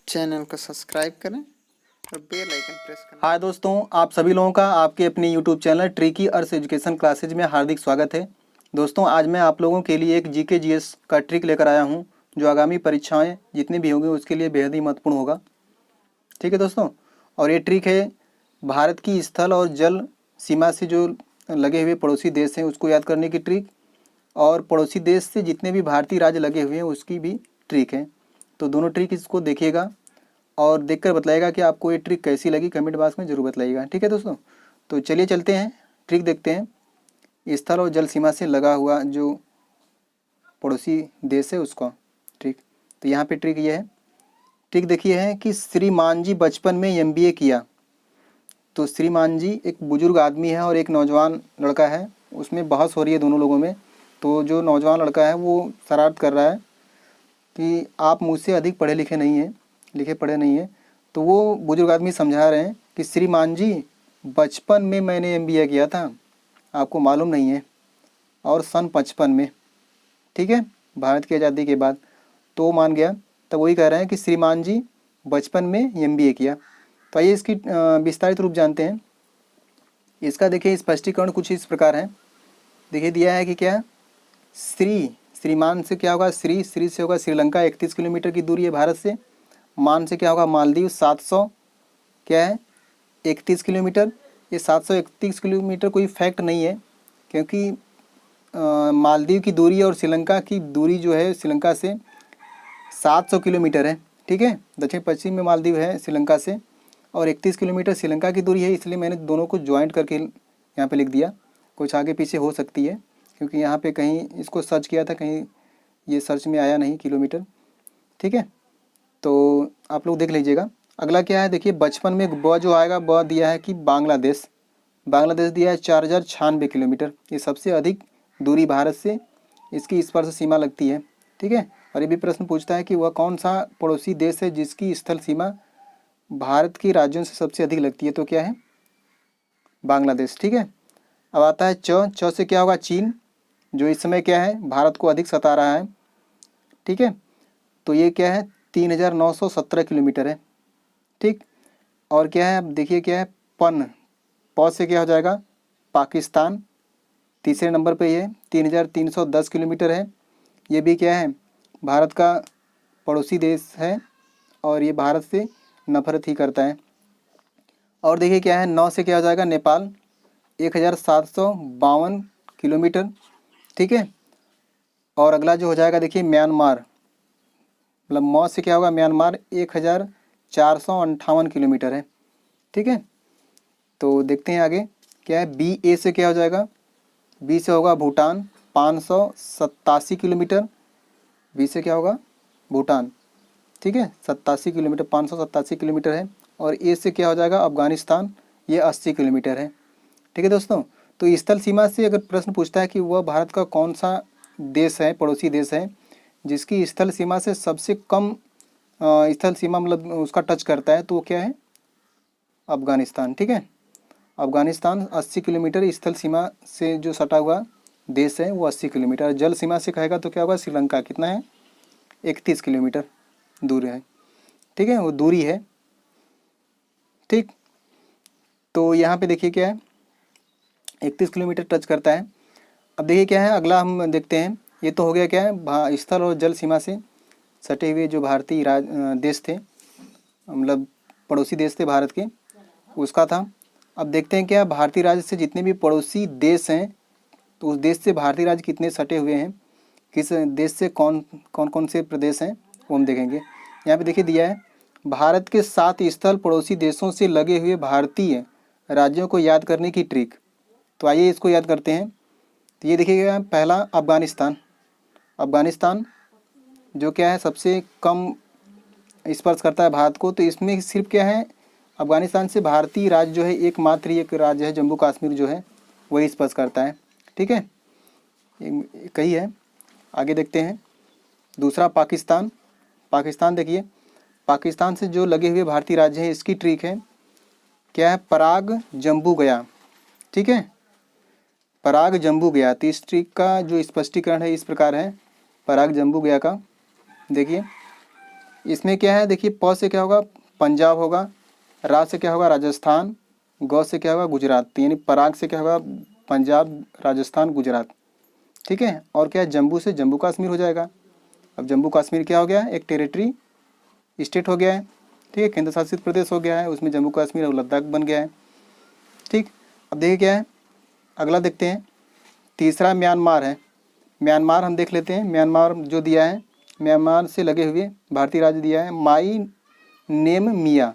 Channel को subscribe करें और बेल आइकन प्रेस करें। हाय दोस्तों, आप सभी लोगों का आपके अपनी यूट्यूब चैनल ट्रिकी अर्थ एजुकेशन क्लासेज में हार्दिक स्वागत है। दोस्तों, आज मैं आप लोगों के लिए एक जीके जीएस का ट्रिक लेकर आया हूं, जो आगामी परीक्षाएं जितनी भी होंगी उसके लिए बेहद ही महत्वपूर्ण होगा। ठीक है दोस्तों, और ये ट्रिक है भारत की स्थल और जल सीमा से जो लगे हुए पड़ोसी देश हैं उसको याद करने की ट्रिक, और पड़ोसी देश से जितने भी भारतीय राज्य लगे हुए हैं उसकी भी ट्रिक है। तो दोनों ट्रिक इसको देखिएगा और देखकर बताइएगा कि आपको ये ट्रिक कैसी लगी। कमेंट बॉक्स में जरूर बताइएगा। ठीक है दोस्तों, तो चलिए चलते हैं, ट्रिक देखते हैं। स्थल और जल सीमा से लगा हुआ जो पड़ोसी देश है उसका ट्रिक। तो यहाँ पे ट्रिक ये है, ट्रिक देखिए है कि श्रीमान जी बचपन में एमबीए किया। तो श्रीमान जी एक बुजुर्ग आदमी है और एक नौजवान लड़का है, उसमें बहस हो रही है दोनों लोगों में। तो जो नौजवान लड़का है वो शरारत कर रहा है कि आप मुझसे अधिक पढ़े लिखे नहीं हैं, लिखे पढ़े नहीं हैं। तो वो बुजुर्ग आदमी समझा रहे हैं कि श्रीमान जी बचपन में मैंने एमबीए किया था, आपको मालूम नहीं है, और सन 55 में। ठीक है, भारत की आज़ादी के बाद। तो वो मान गया। तब वही कह रहे हैं कि श्रीमान जी बचपन में एमबीए किया। तो आइए इसकी विस्तारित रूप जानते हैं। इसका देखिए स्पष्टीकरण कुछ इस प्रकार है। देखिए दिया है कि क्या श्रीमान से क्या होगा, श्री से होगा श्रीलंका, 31 किलोमीटर की दूरी है भारत से। मान से क्या होगा, मालदीव 700 क्या है 31 किलोमीटर। ये 731 किलोमीटर कोई फैक्ट नहीं है, क्योंकि मालदीव की दूरी और श्रीलंका की दूरी जो है श्रीलंका से 700 किलोमीटर है। ठीक है, दक्षिण पश्चिम में मालदीव है श्रीलंका से, और 31 किलोमीटर श्रीलंका की दूरी है। इसलिए मैंने दोनों को ज्वाइंट करके यहाँ पे लिख दिया। कुछ आगे पीछे हो सकती है, क्योंकि यहाँ पे कहीं इसको सर्च किया था, कहीं ये सर्च में आया नहीं किलोमीटर। ठीक है, तो आप लोग देख लीजिएगा। अगला क्या है, देखिए बचपन में ब जो आएगा, ब दिया है कि बांग्लादेश दिया है 4096 किलोमीटर। ये सबसे अधिक दूरी भारत से इसकी स्पर्श सीमा लगती है। ठीक है, और ये भी प्रश्न पूछता है कि वह कौन सा पड़ोसी देश है जिसकी स्थल सीमा भारत के राज्यों से सबसे अधिक लगती है। तो क्या है, बांग्लादेश। ठीक है, अब आता है च से क्या होगा, चीन, जो इस समय क्या है भारत को अधिक सता रहा है। ठीक है, तो ये क्या है 3917 किलोमीटर है। ठीक, और क्या है, अब देखिए क्या है प से क्या हो जाएगा, पाकिस्तान तीसरे नंबर पे ये 3310 किलोमीटर है। ये भी क्या है भारत का पड़ोसी देश है, और ये भारत से नफरत ही करता है। और देखिए क्या है 9 से क्या हो जाएगा, नेपाल 1752 किलोमीटर। ठीक है, और अगला जो हो जाएगा देखिए म्यांमार, मतलब मौ से क्या होगा, म्यांमार 1458 किलोमीटर है। ठीक है, तो देखते हैं आगे क्या है। बी ए से क्या हो जाएगा, बी से होगा भूटान 587 किलोमीटर। बी से क्या होगा, भूटान। ठीक है, 87 किलोमीटर, 587 किलोमीटर है। और ए से क्या हो जाएगा, अफगानिस्तान, ये 80 किलोमीटर है। ठीक है दोस्तों, तो स्थल सीमा से अगर प्रश्न पूछता है कि वह भारत का कौन सा देश है, पड़ोसी देश है, जिसकी स्थल सीमा से सबसे कम स्थल सीमा मतलब उसका टच करता है, तो वो क्या है, अफगानिस्तान। ठीक है, अफगानिस्तान 80 किलोमीटर स्थल सीमा से जो सटा हुआ देश है वो 80 किलोमीटर। जल सीमा से कहेगा तो क्या होगा, श्रीलंका कितना है, 31 किलोमीटर दूर है। ठीक है, वो दूरी है। ठीक, तो यहाँ पे देखिए क्या है 31 किलोमीटर टच करता है। अब देखिए क्या है, अगला हम देखते हैं। ये तो हो गया क्या है स्थल और जल सीमा से सटे हुए जो भारतीय देश थे, मतलब पड़ोसी देश थे भारत के, उसका था। अब देखते हैं क्या भारतीय राज्य से जितने भी पड़ोसी देश हैं, तो उस देश से भारतीय राज्य कितने सटे हुए हैं, किस देश से कौन कौन से प्रदेश हैं, वो हम देखेंगे। यहाँ पे देखिए दिया है भारत के 7 स्थल पड़ोसी देशों से लगे हुए भारतीय राज्यों को याद करने की ट्रिक। तो आइए इसको याद करते हैं। तो ये देखिएगा पहला अफगानिस्तान जो क्या है सबसे कम स्पर्श करता है भारत को। तो इसमें सिर्फ क्या है, अफगानिस्तान से भारतीय राज्य जो है एकमात्र एक राज्य है, जम्मू कश्मीर जो है वही स्पर्श करता है। ठीक है, कही है। आगे देखते हैं दूसरा पाकिस्तान देखिए पाकिस्तान से जो लगे हुए भारतीय राज्य हैं इसकी ट्रिक है क्या है, पराग जम्बू गया। ठीक है, पराग जम्बू गया। तो इस ट्रिक का जो स्पष्टीकरण है इस प्रकार है, पराग जम्बू गया का। देखिए इसमें क्या है देखिए, प से क्या होगा पंजाब होगा, रा से क्या होगा राजस्थान, गौ से क्या होगा गुजरात, तो यानी पराग से क्या होगा पंजाब राजस्थान गुजरात, ठीक है। और क्या है, जम्मू से जम्मू कश्मीर हो जाएगा। अब जम्मू कश्मीर क्या हो गया, एक टेरिटरी स्टेट हो गया है, ठीक है, केंद्र शासित प्रदेश हो गया है, उसमें जम्मू कश्मीर और लद्दाख बन गया है, ठीक। अब देखिए क्या है, अगला देखते हैं, तीसरा म्यांमार है। म्यांमार हम देख लेते हैं, म्यांमार जो दिया है, म्यांमार से लगे हुए भारतीय राज्य दिया है माई नेम मियाँ,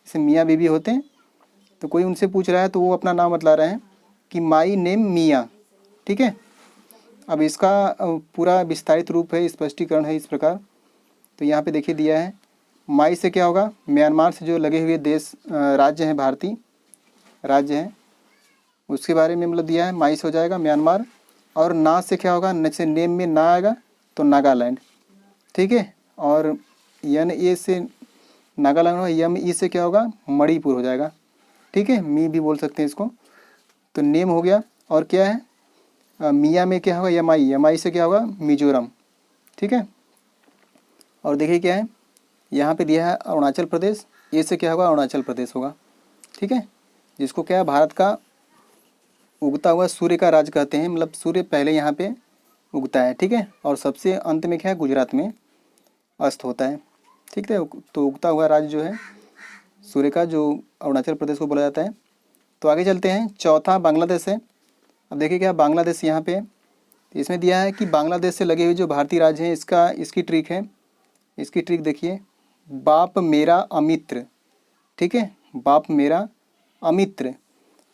जैसे मियाँ बीबी होते हैं तो कोई उनसे पूछ रहा है तो वो अपना नाम बतला रहे हैं कि माई नेम मियाँ, ठीक है। अब इसका पूरा विस्तारित रूप है, स्पष्टीकरण है इस प्रकार। तो यहाँ पे देखिए दिया है, माई से क्या होगा म्यांमार से जो लगे हुए देश राज्य हैं, भारतीय राज्य हैं, उसके बारे में मतलब दिया है, माई से हो जाएगा म्यांमार। और ना से क्या होगा, न से नेम में ना आएगा तो नागालैंड, ठीक है। और यन ए से नागालैंड होगा, यम ई से क्या होगा मणिपुर हो जाएगा, ठीक है, मी भी बोल सकते हैं इसको। तो नेम हो गया। और क्या है मियाँ में क्या होगा यमाई, यमाई से क्या होगा मिजोरम, ठीक है। और देखिए क्या है, यहाँ पे दिया है अरुणाचल प्रदेश, ये से क्या होगा अरुणाचल प्रदेश होगा, ठीक है, जिसको क्या है भारत का उगता हुआ सूर्य का राज्य कहते हैं, मतलब सूर्य पहले यहाँ पे उगता है, ठीक है, और सबसे अंत में क्या है गुजरात में अस्त होता है, ठीक है। तो उगता हुआ राज्य जो है सूर्य का, जो अरुणाचल प्रदेश को बोला जाता है। तो आगे चलते हैं, चौथा बांग्लादेश है। अब देखिए क्या बांग्लादेश यहाँ पे इसमें दिया है कि बांग्लादेश से लगे हुए जो भारतीय राज्य हैं, इसकी ट्रिक है, इसकी ट्रिक देखिए, बाप मेरा अमित्र, ठीक है, बाप मेरा अमित्र,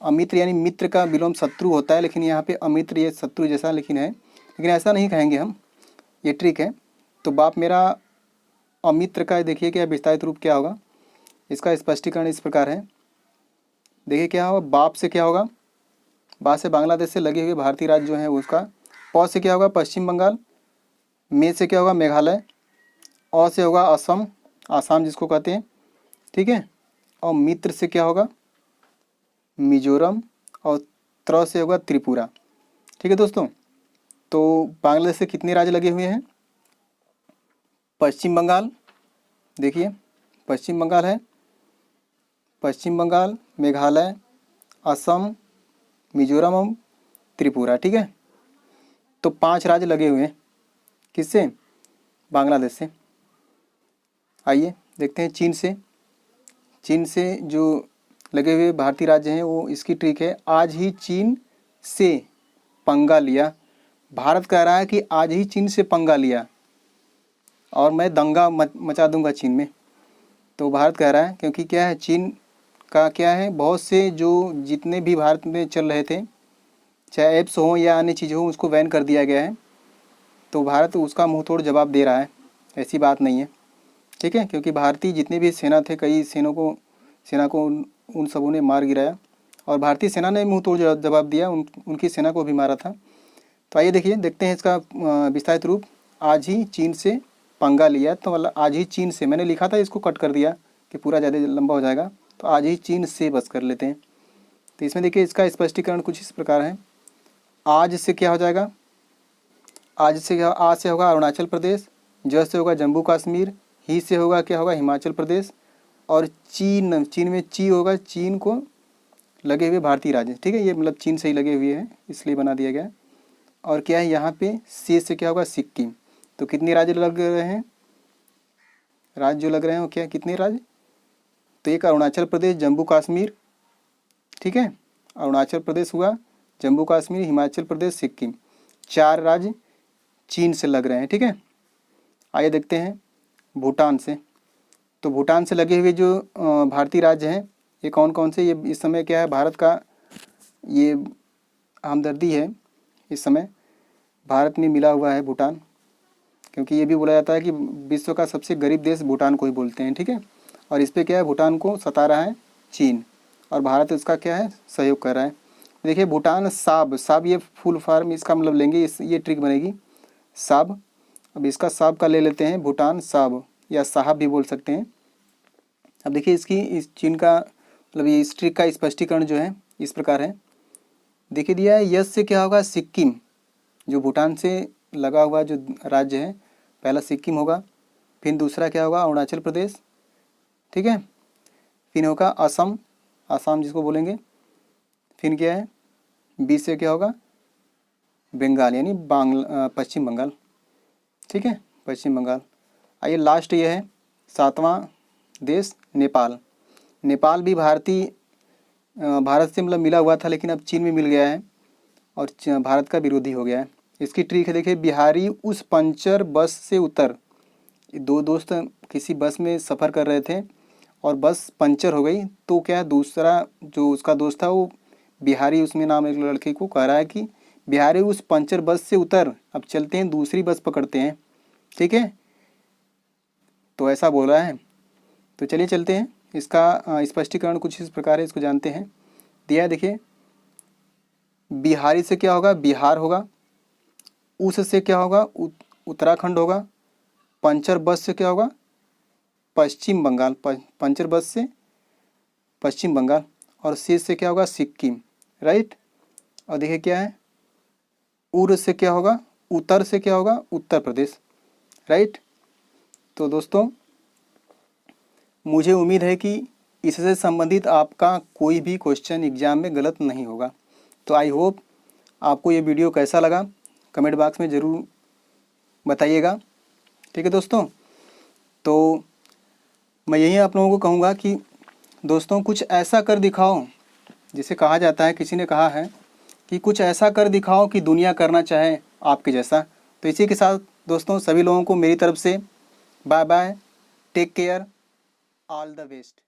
अमित्र यानी मित्र का विलोम शत्रु होता है, लेकिन यहाँ पे अमित्र ये शत्रु जैसा लेकिन है, लेकिन ऐसा नहीं कहेंगे हम, ये ट्रिक है। तो बाप मेरा अमित्र का देखिए क्या विस्तारित रूप क्या होगा, इसका स्पष्टीकरण इस प्रकार है, देखिए क्या होगा, बाप से क्या होगा, बाप से बांग्लादेश से लगे हुए भारतीय राज्य जो है उसका, प से क्या होगा पश्चिम बंगाल, मे से क्या होगा मेघालय, अ से होगा असम, आसाम जिसको कहते हैं, ठीक है, और मित्र से क्या होगा मिजोरम, और त्र से होगा त्रिपुरा, ठीक है दोस्तों। तो बांग्लादेश से कितने राज्य लगे हुए हैं, पश्चिम बंगाल, देखिए पश्चिम बंगाल है, पश्चिम बंगाल, मेघालय, असम, मिजोरम और त्रिपुरा, ठीक है। तो 5 राज्य लगे हुए हैं, किससे बांग्लादेश से। आइए देखते हैं चीन से, चीन से जो लगे हुए भारतीय राज्य हैं वो, इसकी ट्रिक है, आज ही चीन से पंगा लिया, भारत कह रहा है कि आज ही चीन से पंगा लिया और मैं दंगा मचा दूंगा चीन में। तो भारत कह रहा है, क्योंकि क्या है चीन का क्या है, बहुत से जो जितने भी भारत में चल रहे थे, चाहे ऐप्स हों या अन्य चीज़ हो, उसको बैन कर दिया गया है। तो भारत उसका मुंह तोड़ जवाब दे रहा है, ऐसी बात नहीं है, ठीक है, क्योंकि भारतीय जितने भी सेना थे, कई सेना को उन सबों ने मार गिराया, और भारतीय सेना ने मुंह तोड़ जवाब दिया, उनकी सेना को भी मारा था। तो आइए देखिए, देखते हैं इसका विस्तारित रूप, आज ही चीन से पंगा लिया, तो मतलब आज ही चीन से, मैंने लिखा था इसको कट कर दिया कि पूरा ज़्यादा लंबा हो जाएगा, तो आज ही चीन से बस कर लेते हैं। तो इसमें देखिए इसका स्पष्टीकरण कुछ इस प्रकार है, आज से क्या हो जाएगा, आज से क्या, आज से होगा अरुणाचल प्रदेश, ज से होगा जम्मू कश्मीर, ही से होगा क्या होगा हिमाचल प्रदेश, और चीन, चीन में ची होगा चीन को लगे हुए भारतीय राज्य, ठीक है, ये मतलब चीन से ही लगे हुए हैं इसलिए बना दिया गया। और क्या है यहाँ पे से क्या होगा सिक्किम। तो कितने राज्य लग रहे हैं, राज्य जो लग रहे हैं वो क्या, कितने राज्य, तो एक अरुणाचल प्रदेश, जम्मू कश्मीर, ठीक है, अरुणाचल प्रदेश हुआ, जम्मू कश्मीर, हिमाचल प्रदेश, सिक्किम, 4 राज्य चीन से लग रहे हैं, ठीक है। आइए देखते हैं भूटान से। तो भूटान से लगे हुए जो भारतीय राज्य हैं ये कौन कौन से, ये इस समय क्या है भारत का ये हमदर्दी है, इस समय भारत में मिला हुआ है भूटान, क्योंकि ये भी बोला जाता है कि विश्व का सबसे गरीब देश भूटान को ही बोलते हैं, ठीक है। और इस पर क्या है भूटान को सता रहा है चीन, और भारत इसका क्या है सहयोग कर रहा है। देखिए भूटान साब, साब ये फुल फॉर्म इसका मतलब लेंगे, ये ट्रिक बनेगी साब। अब इसका साब का ले लेते हैं, भूटान साब या साहब भी बोल सकते हैं। अब देखिए इसकी इस चीन का मतलब ये इस ट्रिक का स्पष्टीकरण जो है इस प्रकार है, देखिए दिया है, यस से क्या होगा सिक्किम, जो भूटान से लगा हुआ जो राज्य है, पहला सिक्किम होगा, फिर दूसरा क्या होगा अरुणाचल प्रदेश, ठीक है। फिर होगा असम, आसाम जिसको बोलेंगे। फिर क्या है बी से क्या होगा बंगाल यानी पश्चिम बंगाल, ठीक है, पश्चिम बंगाल। आइए लास्ट ये है 7वां देश नेपाल। नेपाल भी भारत से मतलब मिला हुआ था, लेकिन अब चीन में मिल गया है और भारत का विरोधी हो गया है। इसकी ट्रिक है देखिए, बिहारी उस पंचर बस से उतर। दो दोस्त किसी बस में सफ़र कर रहे थे और बस पंचर हो गई, तो क्या दूसरा जो उसका दोस्त था वो बिहारी, उसमें नाम एक लड़के को कह रहा है कि बिहारी उस पंचर बस से उतर, अब चलते हैं दूसरी बस पकड़ते हैं, ठीक है। तो ऐसा बोल रहा है। तो चलिए चलते हैं, इसका स्पष्टीकरण कुछ इस प्रकार है, इसको जानते हैं। दिया है देखिए, बिहारी से क्या होगा बिहार होगा, उस से क्या होगा उत्तराखंड होगा, पंचर बस से क्या होगा पश्चिम बंगाल, पंचर बस से पश्चिम बंगाल, और से क्या होगा सिक्किम, राइट। और देखिए क्या है उर से क्या होगा उत्तर से क्या होगा उत्तर प्रदेश, राइट। तो दोस्तों मुझे उम्मीद है कि इससे संबंधित आपका कोई भी क्वेश्चन एग्जाम में गलत नहीं होगा। तो आई होप आपको ये वीडियो कैसा लगा कमेंट बॉक्स में ज़रूर बताइएगा, ठीक है दोस्तों। तो मैं यही आप लोगों को कहूँगा कि दोस्तों कुछ ऐसा कर दिखाओ, जिसे कहा जाता है, किसी ने कहा है कि कुछ ऐसा कर दिखाओ कि दुनिया करना चाहे आपके जैसा। तो इसी के साथ दोस्तों सभी लोगों को मेरी तरफ से bye bye, take care, all the best.